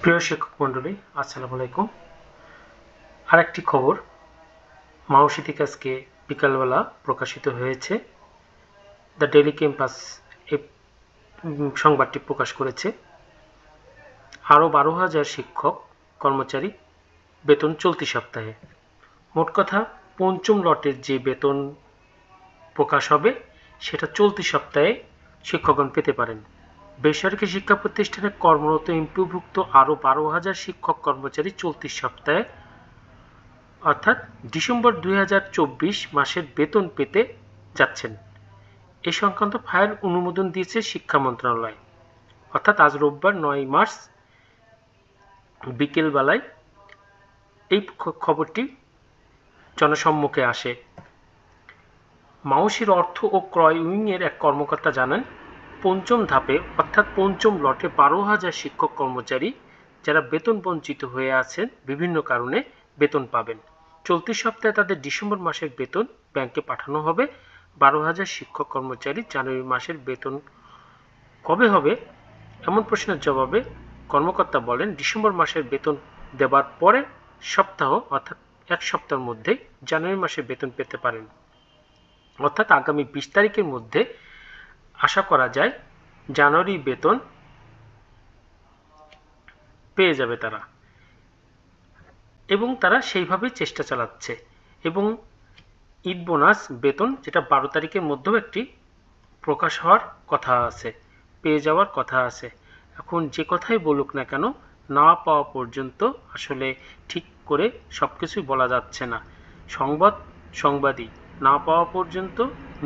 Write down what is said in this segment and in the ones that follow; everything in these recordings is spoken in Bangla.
প্রিয় শিক্ষক মণ্ডলী, আসসালামু আলাইকুম। আরেকটি খবর মাওসী থেকে আজকে বিকালবেলা প্রকাশিত হয়েছে। দ্য ডেইলি ক্যাম্পাস এই সংবাদটি প্রকাশ করেছে। আরও 12,000 শিক্ষক কর্মচারী বেতন চলতি সপ্তাহে। মোট কথা, পঞ্চম লটের যে বেতন প্রকাশ হবে সেটা চলতি সপ্তাহে শিক্ষকগণ পেতে পারেন। বেসরকারি শিক্ষা প্রতিষ্ঠানে কর্মরত এমপিওভুক্ত আরও 12,000 শিক্ষক কর্মচারী চলতি সপ্তাহে অর্থাৎ ডিসেম্বর 2024 মাসের বেতন পেতে যাচ্ছেন। এ সংক্রান্ত ফাইল অনুমোদন দিয়েছে শিক্ষা মন্ত্রণালয়। অর্থাৎ আজ রোববার 9 মার্চ বিকেলবেলায় এই খবরটি জনসম্মুখে আসে। মাওসীর অর্থ ও ক্রয় উইংয়ের এক কর্মকর্তা জানান, পঞ্চম ধাপে অর্থাৎ পঞ্চম লটে 12,000 শিক্ষক কর্মচারী যারা বেতন বঞ্চিত হয়ে আছেন বিভিন্ন কারণে বেতন পাবেন। চলতি সপ্তাহে তাদের ডিসেম্বর মাসের বেতন ব্যাংকে পাঠানো হবে। 12,000 শিক্ষক কর্মচারী জানুয়ারি মাসের বেতন কবে হবে এমন প্রশ্নের জবাবে কর্মকর্তা বলেন, ডিসেম্বর মাসের বেতন দেবার পরে সপ্তাহ অর্থাৎ এক সপ্তাহের মধ্যে জানুয়ারি মাসের বেতন পেতে পারেন। অর্থাৎ আগামী 20 তারিখের মধ্যে আশা করা যায় জানুয়ারি বেতন পেয়ে যাবে তারা, এবং তারা সেইভাবেই চেষ্টা চালাচ্ছে। এবং ঈদ বোনাস বেতন যেটা 12 তারিখের মধ্যেও একটি প্রকাশ হওয়ার কথা আছে, পেয়ে যাওয়ার কথা আছে। এখন যে কথাই বলুক না কেন, না পাওয়া পর্যন্ত আসলে ঠিক করে সবকিছুই বলা যাচ্ছে না। সংবাদই না পাওয়া পর্যন্ত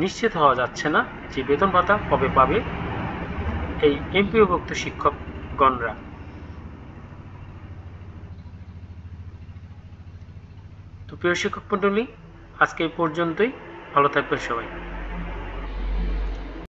নিশ্চিত হওয়া যাচ্ছে না যে বেতন ভাতা কবে পাবে এই এমপিওভুক্ত শিক্ষকগণরা। তো প্রিয় শিক্ষক মণ্ডলী, আজকে এই পর্যন্তই। ভালো থাকবেন সবাই।